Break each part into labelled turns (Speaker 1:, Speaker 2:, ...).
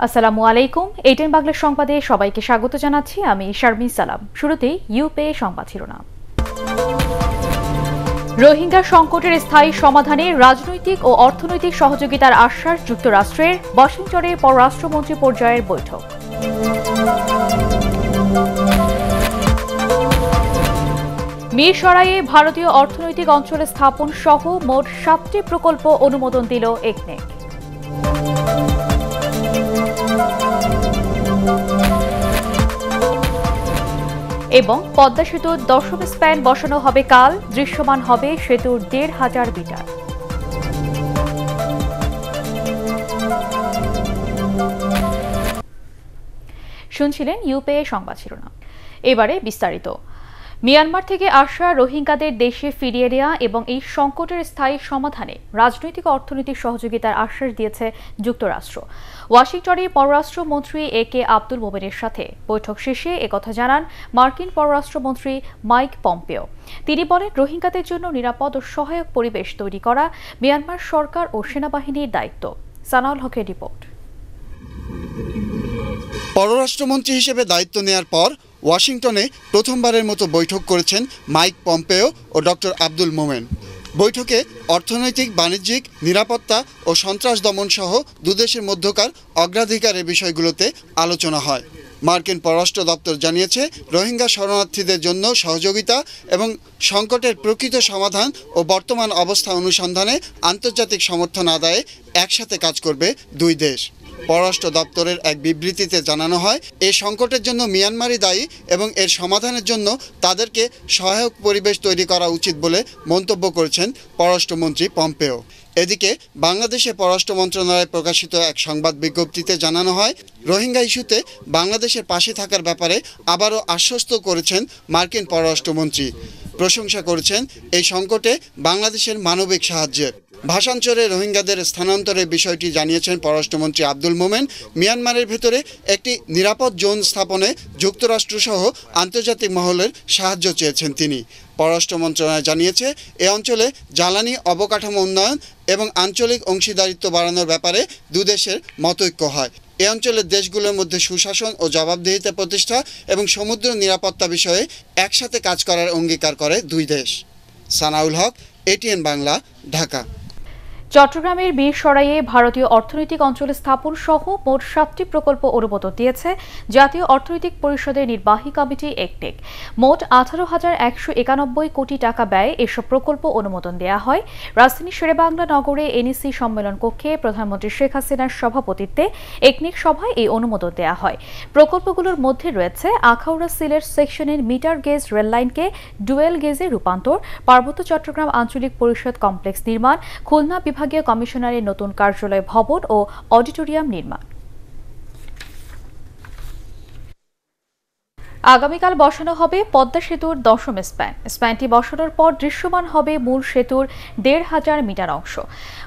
Speaker 1: আসসালামু আলাইকুম। এটিএন বাংলা সংবাদে সবাইকে স্বাগত জানাচ্ছি। আমি শারমিন সালাম। শুরুতেই ইউপে সংবাদ শিরোনাম। রোহিঙ্গা সংকটের স্থায়ী সমাধানে রাজনৈতিক ও অর্থনৈতিক সহযোগিতার আশ্বাস যুক্তরাষ্ট্রের। ওয়াশিংটনে পররাষ্ট্রমন্ত্রী পর্যায়ের বৈঠক। মিরসরাইয়ে ভারতীয় অর্থনৈতিক অঞ্চলে স্থাপন সহ মোট 7টি প্রকল্প অনুমোদন দিল একনেক। এবং পদ্মা সেতুর 10ম স্প্যান বসানো হবে কাল। দৃশ্যমান হবে সেতুর 1,500 মিটার। শুনছিলেন ইউপে সংবাদ শিরোনাম। এবারে বিস্তারিত। মিয়ানমার থেকে আসা রোহিঙ্গাদের দেশে ফিরিয়ে নেওয়া এবং এই সংকটের স্থায়ী সমাধানে রাজনৈতিক ও অর্থনৈতিক সহযোগিতার আশ্বাস দিয়েছে যুক্তরাষ্ট্র। ওয়াশিংটনে পররাষ্ট্রমন্ত্রী একে আব্দুল মোমেনের সাথে বৈঠক শেষে একথা জানান মার্কিন পররাষ্ট্রমন্ত্রী মাইক পম্পেও। তিনি বলেন, রোহিঙ্গাদের জন্য নিরাপদ ও সহায়ক পরিবেশ তৈরি করা মিয়ানমার সরকার ও সেনাবাহিনীর দায়িত্ব। সানাউল হকের রিপোর্ট।
Speaker 2: পররাষ্ট্রমন্ত্রী হিসেবে দায়িত্ব নেয়ার পর ওয়াশিংটনে প্রথমবারের মতো বৈঠক করেছেন মাইক পম্পেও ও ডক্টর আব্দুল মোমেন। বৈঠকে অর্থনৈতিক, বাণিজ্যিক, নিরাপত্তা ও সন্ত্রাস দমন সহ দুদেশের মধ্যকার অগ্রাধিকারের বিষয়গুলোতে আলোচনা হয়। মার্কিন পররাষ্ট্র দপ্তর জানিয়েছে, রোহিঙ্গা শরণার্থীদের জন্য সহযোগিতা এবং সংকটের প্রকৃত সমাধান ও বর্তমান অবস্থা অনুসন্ধানে আন্তর্জাতিক সমর্থন আদায়ে একসাথে কাজ করবে দুই দেশ। পররাষ্ট্র দপ্তরের এক বিবৃতিতে জানানো হয়, এই সংকটের জন্য মিয়ানমারই দায়ী এবং এর সমাধানের জন্য তাদেরকে সহায়ক পরিবেশ তৈরি করা উচিত বলে মন্তব্য করেছেন পররাষ্ট্রমন্ত্রী পম্পেও। এদিকে বাংলাদেশে পররাষ্ট্র মন্ত্রণালয়ে প্রকাশিত এক সংবাদ বিজ্ঞপ্তিতে জানানো হয়, রোহিঙ্গা ইস্যুতে বাংলাদেশের পাশে থাকার ব্যাপারে আবারও আশ্বস্ত করেছেন মার্কিন পররাষ্ট্রমন্ত্রী। প্রশংসা করেছেন এই সংকটে বাংলাদেশের মানবিক সাহায্যের। ভাষাঞ্চলে রোহিঙ্গাদের স্থানান্তরের বিষয়টি জানিয়েছেন পররাষ্ট্রমন্ত্রী আব্দুল মোমেন। মিয়ানমারের ভেতরে একটি নিরাপদ জোন স্থাপনে যুক্তরাষ্ট্রসহ আন্তর্জাতিক মহলের সাহায্য চেয়েছেন তিনি। পররাষ্ট্র মন্ত্রণালয় জানিয়েছে, এ অঞ্চলে জ্বালানি অবকাঠামো উন্নয়ন এবং আঞ্চলিক অংশীদারিত্ব বাড়ানোর ব্যাপারে দুদেশের মতৈক্য হয়। এ অঞ্চলের দেশগুলোর মধ্যে সুশাসন ও জবাবদিহিতা প্রতিষ্ঠা এবং সমুদ্র নিরাপত্তা বিষয়ে একসাথে কাজ করার অঙ্গীকার করে দুই দেশ। সানাউল হক, এটিএন বাংলা, ঢাকা।
Speaker 1: চট্টগ্রামের মিরসরাইয়ে ভারতীয় অর্থনৈতিক অঞ্চলে স্থাপন সহ মোট 7টি প্রকল্প অনুমোদন দিয়েছে জাতীয় অর্থনৈতিক পরিষদের নির্বাহী কমিটি একনেক। মোট 18,191 কোটি টাকা ব্যয়ে এসব প্রকল্প অনুমোদন দেওয়া হয়। রাজধানী শেরেবাংলা নগরে এনইসি সম্মেলন কক্ষে প্রধানমন্ত্রী শেখ হাসিনার সভাপতিত্বে একনেক সভায় এই অনুমোদন দেওয়া হয়। প্রকল্পগুলোর মধ্যে রয়েছে আখাউড়া সিলেট সেকশনের মিটার গেজ রেললাইনকে ডুয়েল গেজে রূপান্তর, পার্বত্য চট্টগ্রাম আঞ্চলিক পরিষদ কমপ্লেক্স নির্মাণ, খুলনা বিভাগীয় কমিশনারের নতুন কার্যালয় ভবন ও অডিটোরিয়াম নির্মাণ। আগামীকাল বসানো হবে পদ্মা সেতুর 10ম স্প্যান। স্প্যানটি বসানোর পর দৃশ্যমান হবে মূল সেতুর 1,500 মিটার অংশ।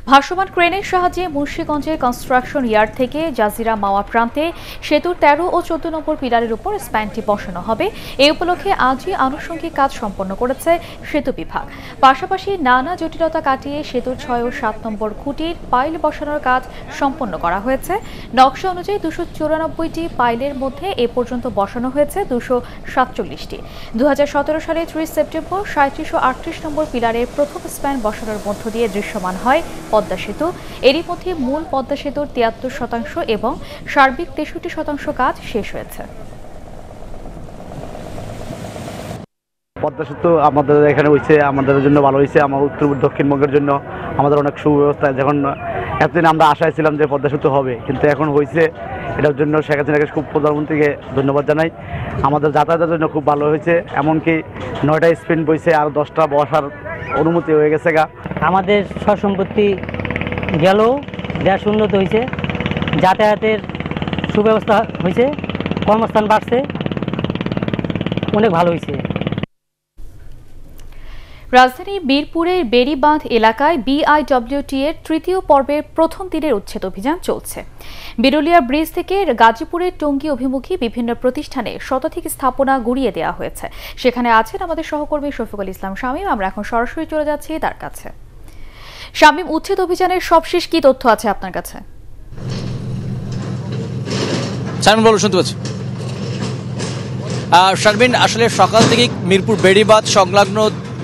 Speaker 1: ভাসমান ক্রেনের সাহায্যে মুন্সিগঞ্জের কনস্ট্রাকশন ইয়ার্ড থেকে জাজিরা মাওয়া প্রান্তে সেতুর 13 ও 14 নম্বর পিলারের উপর স্প্যানটি বসানো হবে। এই উপলক্ষে আজই আনুষঙ্গিক কাজ সম্পন্ন করেছে সেতু বিভাগ। পাশাপাশি নানা জটিলতা কাটিয়ে সেতুর 6 ও 7 নম্বর খুঁটির পাইল বসানোর কাজ সম্পন্ন করা হয়েছে। নকশা অনুযায়ী 294টি পাইলের মধ্যে এ পর্যন্ত বসানো হয়েছে 247টি। 2017 সালে 30 সেপ্টেম্বর 37 ও 38 নম্বর পিলারের প্রথম স্প্যান বসানোর মধ্য দিয়ে দৃশ্যমান হয় পদ্মা সেতু। এরই মধ্যে মূল পদ্মা সেতুর 73% এবং সার্বিক 63% কাজ শেষ হয়েছে।
Speaker 3: পদ্মা সেতু আমাদের এখানে হয়েছে, আমাদের জন্য ভালো হয়েছে। আমার উত্তর দক্ষিণবঙ্গের জন্য আমাদের অনেক সুব্যবস্থা। যখন এতদিন আমরা আশায় ছিলাম যে পদ্মা সেতু হবে, কিন্তু এখন হয়েছে। এটার জন্য শেখ হাসিনাকে খুব প্রধানমন্ত্রীকে ধন্যবাদ জানাই। আমাদের যাতায়াতের জন্য খুব ভালো হয়েছে। এমনকি 9টা স্পিন বইছে, আর 10টা বসার অনুমতি হয়ে গেছে গা।
Speaker 4: আমাদের সম্পত্তি গেল, দেশ উন্নত হয়েছে, যাতায়াতের সুব্যবস্থা হয়েছে, কর্মস্থান বাড়ছে, অনেক ভালো হয়েছে।
Speaker 1: রাজধানী বীরপুরের বেড়িবাঁধ এলাকায় বিআইডব্লিউটি এর 3য় পর্বের প্রথম দিনের উচ্ছেদ অভিযান চলছে। বিরুলিয়া ব্রিজ থেকে গাজীপুরের টঙ্গী অভিমুখী বিভিন্ন প্রতিষ্ঠানে শতাধিক স্থাপনা গুড়িয়ে দেওয়া হয়েছে। সেখানে আছেন আমাদের সহকর্মী শফিকুল ইসলাম শামীম। আমরা এখন সরাসরি চলে যাচ্ছি তার কাছে। শামীম, উচ্ছেদ অভিযানের সবশেষ কি তথ্য আছে আপনার কাছে?
Speaker 5: শারমিন বলো, শুনতে পাচ্ছি। শারমিন, আসলে সকাল থেকে মিরপুর বেড়িবাঁধ সংলগ্ন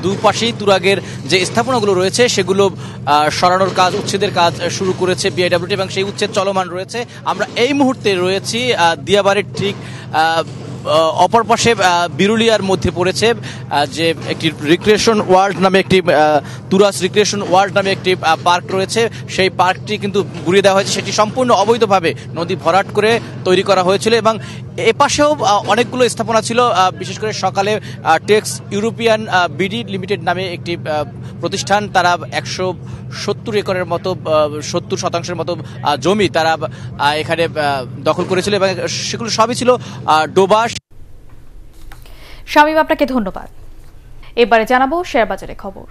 Speaker 5: দুপাশেই তুরাগের যে স্থাপনাগুলো রয়েছে সেগুলো সরানোর কাজ, উচ্ছেদের কাজ শুরু করেছে বিআইডব্লিউটি এবং সেই উচ্ছেদ চলমান রয়েছে। আমরা এই মুহূর্তে রয়েছি দিয়াবাড়ির ঠিক অপর পাশে বিরুলিয়ার মধ্যে পড়েছে যে একটি রিক্রিয়েশন ওয়ার্ল্ড নামে একটি তুরাস রিক্রিয়েশন ওয়ার্ল্ড নামে একটি পার্ক রয়েছে। সেই পার্কটি কিন্তু ঘুরিয়ে দেওয়া হয়েছে, সেটি সম্পূর্ণ অবৈধভাবে নদী ভরাট করে তৈরি করা হয়েছিল এবং এপাশেও অনেকগুলো স্থাপনা ছিল। বিশেষ করে সকালে টেক্স ইউরোপিয়ান বিডি লিমিটেড নামে একটি প্রতিষ্ঠান, তারা 170 একরের মতো 70% মতো জমি তারা এখানে দখল করেছিল এবং সেগুলো সবই ছিল ডোবা।
Speaker 1: শামীম, আপনাকে ধন্যবাদ। এবারে জানাবো শেয়ার বাজারে খবর।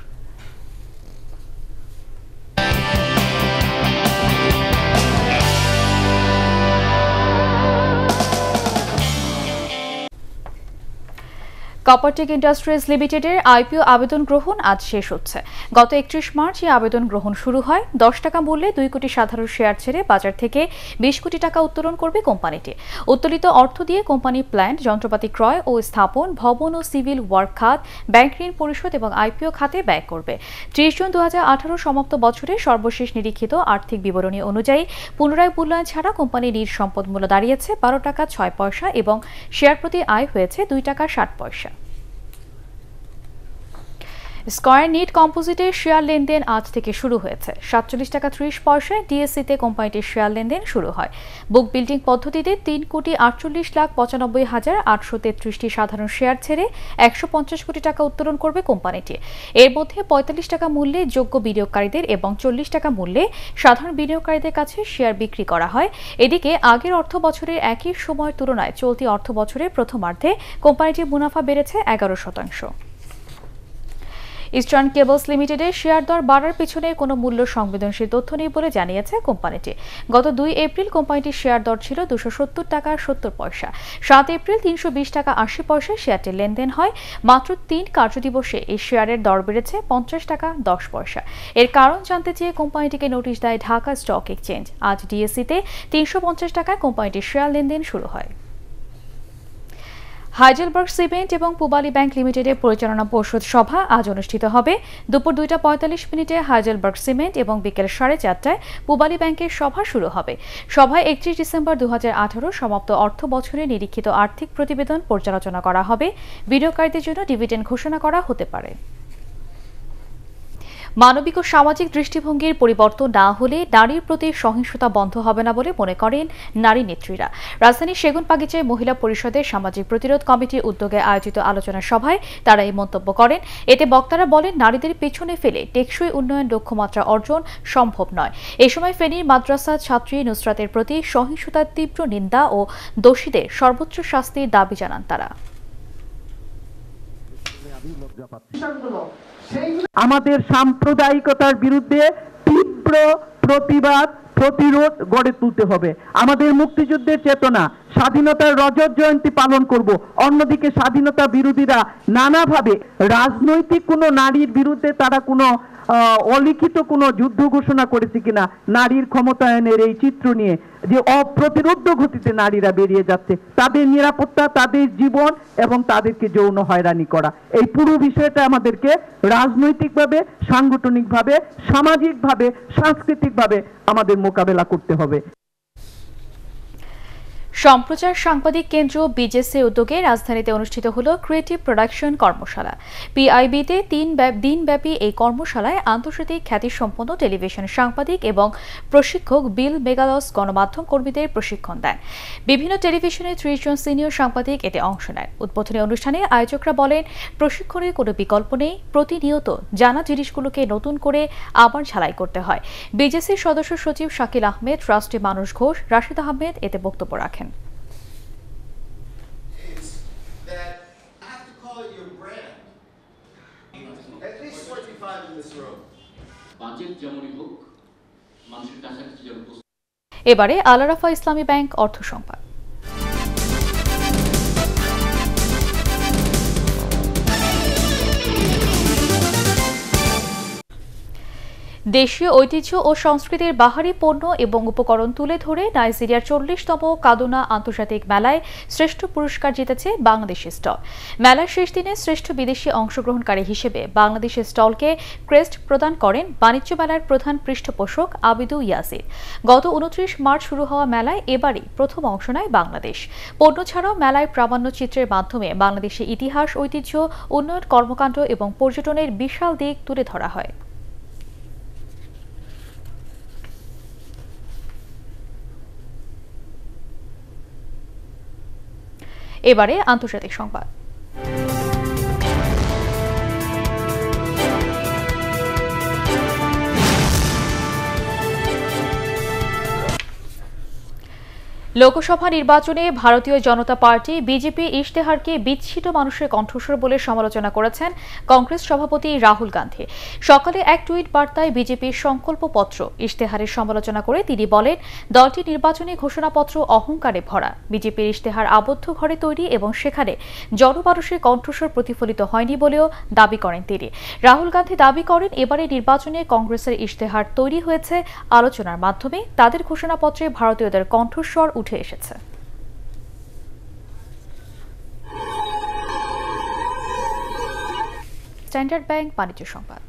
Speaker 1: কপারটেক ইন্ডাস্ট্রিজ লিমিটেডের আইপিও আবেদন গ্রহণ আজ শেষ হচ্ছে। গত 31 মার্চ এই আবেদন গ্রহণ শুরু হয়। 10 টাকা মূল্যে 2 কোটি সাধারণ শেয়ার ছেড়ে বাজার থেকে 20 কোটি টাকা উত্তোলন করবে কোম্পানিটি। উত্তোলিত অর্থ দিয়ে কোম্পানি প্ল্যান্ট, যন্ত্রপাতি ক্রয় ও স্থাপন, ভবন ও সিভিল ওয়ার্ক খাত, ব্যাংক ঋণ পরিশোধ এবং আইপিও খাতে ব্যয় করবে। 30 জুন 2018 সমাপ্ত বছরে সর্বশেষ নিরীক্ষিত আর্থিক বিবরণী অনুযায়ী পুনরায় মূল্যায়ন ছাড়া কোম্পানির নিট সম্পদ মূল্য দাঁড়িয়েছে 12 টাকা 6 পয়সা এবং শেয়ার প্রতি আয় হয়েছে 2 টাকা 60 পয়সা। স্কয়ার নিট কম্পোজিটের শেয়ার লেনদেন আজ থেকে শুরু হয়েছে। 47 টাকা 30 পয়সায় ডিএসসিতে কোম্পানিটির শেয়ার লেনদেন শুরু হয়। বুক বিল্ডিং পদ্ধতিতে 3,48,95,833টি সাধারণ শেয়ার ছেড়ে 150 কোটি টাকা উত্তোলন করবে কোম্পানিটি। এর মধ্যে 45 টাকা মূল্যে যোগ্য বিনিয়োগকারীদের এবং 40 টাকা মূল্যে সাধারণ বিনিয়োগকারীদের কাছে শেয়ার বিক্রি করা হয়। এদিকে আগের অর্থ বছরের একই সময়ের তুলনায় চলতি অর্থ বছরের প্রথমার্ধে কোম্পানিটির মুনাফা বেড়েছে 11%। ইস্টার্ন কেবলস লিমিটেডের শেয়ার দর বাড়ার পিছনে কোনো মূল্য সংবেদনশীল তথ্য নেই বলে জানিয়েছে কোম্পানিটি। গত 2 এপ্রিল কোম্পানিটির শেয়ার দর ছিল 270 টাকা 70 পয়সা। 7 এপ্রিল 320 টাকা 80 পয়সায় শেয়ারটির লেনদেন হয়। মাত্র 3 কার্যদিবসে এই শেয়ারের দর বেড়েছে 50 টাকা 10 পয়সা। এর কারণ জানতে চেয়ে কোম্পানিটিকে নোটিশ দেয় ঢাকা স্টক এক্সচেঞ্জ। আজ ডিএসসিতে 350 টাকায় কোম্পানিটির শেয়ার লেনদেন শুরু হয়। হাইডেলবার্গ সিমেন্ট এবং পূবালী ব্যাংক লিমিটেডের পরিচালনা পর্ষদ সভা আজ অনুষ্ঠিত হবে। দুপুর 2:45 হাইডেলবার্গ সিমেন্ট এবং বিকেল 4:30টায় পূবালী ব্যাংকের সভা শুরু হবে। সভায় 31 ডিসেম্বর 2018 সমাপ্ত অর্থ বছরে নিরীক্ষিত আর্থিক প্রতিবেদন পর্যালোচনা করা হবে। বিনিয়োগকারীদের জন্য ডিভিডেন্ড ঘোষণা করা হতে পারে। মানবিক ও সামাজিক দৃষ্টিভঙ্গির পরিবর্তন না হলে নারীর প্রতি সহিংসতা বন্ধ হবে না বলে মনে করেন নারী নেত্রীরা। রাজধানীর সেগুনবাগিচায় মহিলা পরিষদের সামাজিক প্রতিরোধ কমিটির উদ্যোগে আয়োজিত আলোচনা সভায় তারা এই মন্তব্য করেন। এতে বক্তারা বলেন, নারীদের পেছনে ফেলে টেকসই উন্নয়ন লক্ষ্যমাত্রা অর্জন সম্ভব নয়। এ সময় ফেনীর মাদ্রাসা ছাত্রী নুসরাতের প্রতি সহিংসতার তীব্র নিন্দা ও দোষীদের সর্বোচ্চ শাস্তির দাবি জানান তারা।
Speaker 6: আমাদের সাম্প্রদায়িকতার বিরুদ্ধে তীব্র প্রতিরোধ গড়ে তুলতে হবে। আমাদের মুক্তিযুদ্ধের চেতনা, স্বাধীনতার রজত জয়ন্তী পালন করব। অন্যদিকে স্বাধীনতা বিরোধীরা নানাভাবে রাজনৈতিক কোনো নারীর বিরুদ্ধে তারা কোনো অলিখিত কোনো যুদ্ধ ঘোষণা করেছে কিনা, নারীর ক্ষমতায়নের এই চিত্র নিয়ে যে অপ্রতিরোধ্য গতিতে নারীরা বেরিয়ে যাচ্ছে, তাদের নিরাপত্তা, তাদের জীবন এবং তাদেরকে যৌন হয়রানি করা, এই পুরো বিষয়টা আমাদেরকে রাজনৈতিকভাবে, সাংগঠনিকভাবে, সামাজিকভাবে, সাংস্কৃতিকভাবে আমাদের মোকাবেলা করতে হবে।
Speaker 1: সম্প্রচার সাংবাদিক কেন্দ্র বিজেসি উদ্যোগে রাজধানীতে অনুষ্ঠিত হল ক্রিয়েটিভ প্রোডাকশন কর্মশালা। পিআইবিতে 3 দিনব্যাপী এই কর্মশালায় আন্তর্জাতিক খ্যাতিসম্পন্ন টেলিভিশন সাংবাদিক এবং প্রশিক্ষক বিল মেগালস গণমাধ্যম কর্মীদের প্রশিক্ষণ দেন। বিভিন্ন টেলিভিশনের 30 জন সিনিয়র সাংবাদিক এতে অংশ নেন। উদ্বোধনী অনুষ্ঠানে আয়োজকরা বলেন, প্রশিক্ষণের কোনো বিকল্প নেই, প্রতিনিয়ত জানা জিনিসগুলোকে নতুন করে আবার ঝালাই করতে হয়। বিজেসির সদস্য সচিব শাকিল আহমেদ, ট্রাস্টি মানুষ ঘোষ, রাশিদ আহমেদ এতে বক্তব্য রাখেন। এবারে আল আরাফা ইসলামী ব্যাংক অর্থ সংবাদ। দেশীয় ঐতিহ্য ও সংস্কৃতির বাহারি পণ্য এবং উপকরণ তুলে ধরে নাইজেরিয়ার 40তম কাদুনা আন্তর্জাতিক মেলায় শ্রেষ্ঠ পুরস্কার জিতেছে বাংলাদেশের স্টল। মেলার শেষ দিনে শ্রেষ্ঠ বিদেশি অংশগ্রহণকারী হিসেবে বাংলাদেশের স্টলকে ক্রেস্ট প্রদান করেন বাণিজ্য মেলার প্রধান পৃষ্ঠপোষক আবিদু ইয়াসির। গত 29 মার্চ শুরু হওয়া মেলায় এবারই প্রথম অংশ নেয় বাংলাদেশ। পণ্য ছাড়াও মেলায় প্রামাণ্য চিত্রের মাধ্যমে বাংলাদেশের ইতিহাস, ঐতিহ্য, উন্নয়ন কর্মকাণ্ড এবং পর্যটনের বিশাল দিক তুলে ধরা হয়। এবারে আন্তর্জাতিক সংবাদ। লোকসভা নির্বাচনে ভারতীয় জনতা পার্টি বিজেপি ইশতেহারকে বিচ্ছিন্ন মানুষের কণ্ঠস্বর বলে সমালোচনা করেছেন কংগ্রেস সভাপতি রাহুল গান্ধী। সকালে এক টুইট বার্তায় বিজেপির সংকল্পপত্র ইশতেহারের সমালোচনা করে তিনি বলেন, দলটি নির্বাচনী ঘোষণাপত্র অহংকারে ভরা। বিজেপির ইশতেহার আবদ্ধ ঘরে তৈরি এবং সেখানে জনমানুষের কণ্ঠস্বর প্রতিফলিত হয়নি বলেও দাবি করেন তিনি। রাহুল গান্ধী দাবি করেন, এবারে নির্বাচনে কংগ্রেসের ইশতেহার তৈরি হয়েছে আলোচনার মাধ্যমে। তাদের ঘোষণাপত্রে ভারতীয়দের কণ্ঠস্বর উঠে এসেছে। স্ট্যান্ডার্ড ব্যাংক বাণিজ্য সংবাদ।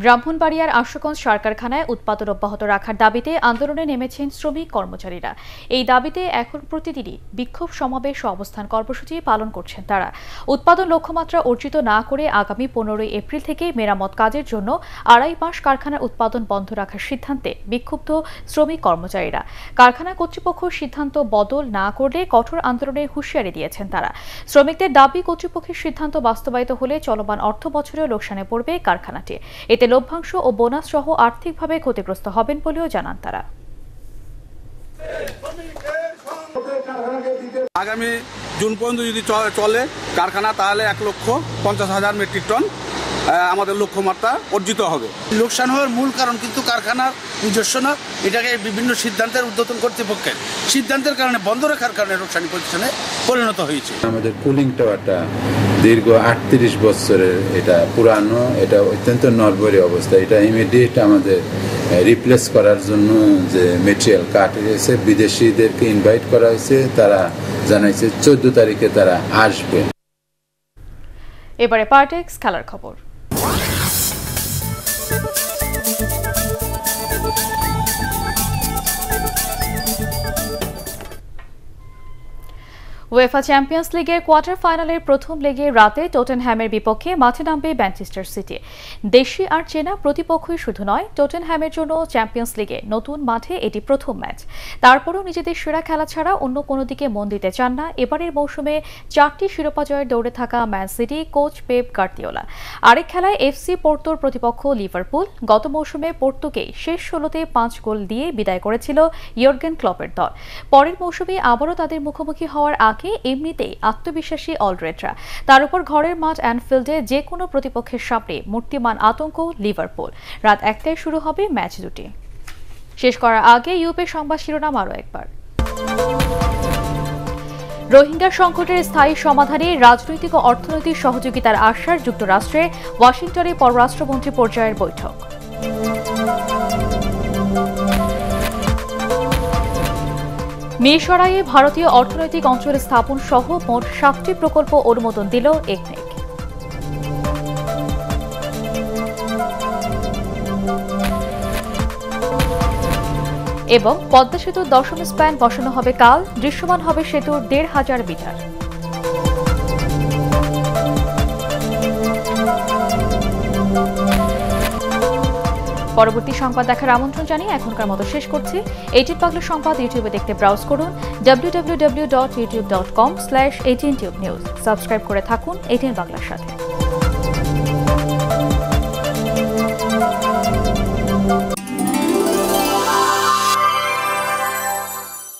Speaker 1: ব্রাহ্মণবাড়িয়ার আশুগঞ্জ সার কারখানায় উৎপাদন অব্যাহত রাখার দাবিতে আন্দোলনে নেমেছেন শ্রমিক কর্মচারীরা। এই দাবিতে এখন প্রতিদিনই বিক্ষোভ সমাবেশ ও অবস্থান কর্মসূচি পালন করছেন তারা। উৎপাদন লক্ষ্যমাত্রা অর্জিত না করে আগামী 15 এপ্রিল থেকে মেরামত কাজের জন্য 2.5 মাস কারখানার উৎপাদন বন্ধ রাখার সিদ্ধান্তে বিক্ষুব্ধ শ্রমিক কর্মচারীরা। কারখানা কর্তৃপক্ষ সিদ্ধান্ত বদল না করলে কঠোর আন্দোলনের হুঁশিয়ারি দিয়েছেন তারা। শ্রমিকদের দাবি, কর্তৃপক্ষের সিদ্ধান্ত বাস্তবায়িত হলে চলমান অর্থ বছরেও লোকসানে পড়বে কারখানাটি। এতে লভ্যাংশ ও বোনাস সহ আর্থিকভাবে ক্ষতিগ্রস্ত হবেন বলেও জানান তারা।
Speaker 7: আগামী জুন পর্যন্ত যদি চলে কারখানা, তাহলে 1,50,000 মেট্রিক টন আমাদের লক্ষ্যমাত্রা অর্জিত হবে।
Speaker 8: লোকসান হওয়ার মূল কারণ কিন্তু কারখানার নিজস্ব না, এটাকে বিভিন্ন সিদ্ধান্তের ঊর্ধ্বতন কর্তৃপক্ষের সিদ্ধান্তের কারণে বন্ধ রাখার কারণে লোকসানি প্রতিষ্ঠানে পরিণত হয়েছে।
Speaker 9: আমাদের কুলিং টাওয়ারটা দীর্ঘ 38 বছরের, এটা পুরানো, এটা অত্যন্ত নড়বড়ে অবস্থা। এটা ইমিডিয়েট আমাদের রিপ্লেস করার জন্য যে মেটেরিয়াল কাট হয়েছে, বিদেশিদেরকে ইনভাইট করা হয়েছে, তারা জানাইছে 14 তারিখে তারা আসবে।
Speaker 1: এবারে পার্টেক্স খেলার খবর। উয়েফা চ্যাম্পিয়ন্স লিগের কোয়ার্টার ফাইনালের প্রথম লেগে রাতে টটেনহ্যামের বিপক্ষে মাঠে নামবে ম্যানচেস্টার সিটি। দেশি আর চেনা প্রতিপক্ষই শুধু নয়, টটেনহ্যামের জন্য চ্যাম্পিয়ন্স লিগে নতুন মাঠে এটি প্রথম ম্যাচ। তারপরও নিজেদের সেরা খেলা ছাড়া অন্য কোনো দিকে মন দিতে চান না এবারের মৌসুমে 4টি শিরোপা জয়ের দৌড়ে থাকা Man City coach Pep Guardiola. আরেক খেলায় এফসি পোর্তোর প্রতিপক্ষ লিভারপুল। গত মৌসুমে পোর্তোকে শেষ 16তে 5 গোল দিয়ে বিদায় করেছিল ইয়র্গেন ক্লপের দল। পরের মৌসুমে আবারও তাদের মুখোমুখি হওয়ার এমনিতেই আত্মবিশ্বাসী অলরেডরা। তার উপর ঘরের মাঠ অ্যানফিল্ডে যে কোনো প্রতিপক্ষের সামনে মূর্তিমান আতঙ্ক লিভারপুল। রাত 1টায় শুরু হবে ম্যাচ দুটি। শেষ করার আগে ইউপে সংবাদ শিরোনাম আরও একবার। রোহিঙ্গা সংকটের স্থায়ী সমাধানে রাজনৈতিক ও অর্থনৈতিক সহযোগিতার আশ্বাস যুক্তরাষ্ট্রে। ওয়াশিংটনে পররাষ্ট্রমন্ত্রী পর্যায়ের বৈঠক। মিরসরাইয়ে ভারতীয় অর্থনৈতিক অঞ্চল স্থাপন সহ মোট 7টি প্রকল্প অনুমোদন দিল একনেক। এবং পদ্মা সেতুর 10ম স্প্যান বসানো হবে কাল, দৃশ্যমান হবে সেতুর 1,500 মিটার। পরবর্তী সংবাদ দেখার আমন্ত্রণ জানিয়ে এখনকার মতো শেষ করছি। 18 বাংলা সংবাদ ইউটিউবে দেখতে ব্রাউজ করুন www.youtube.com/18tubenews। সাবস্ক্রাইব করে থাকুন 18 বাংলার সাথে।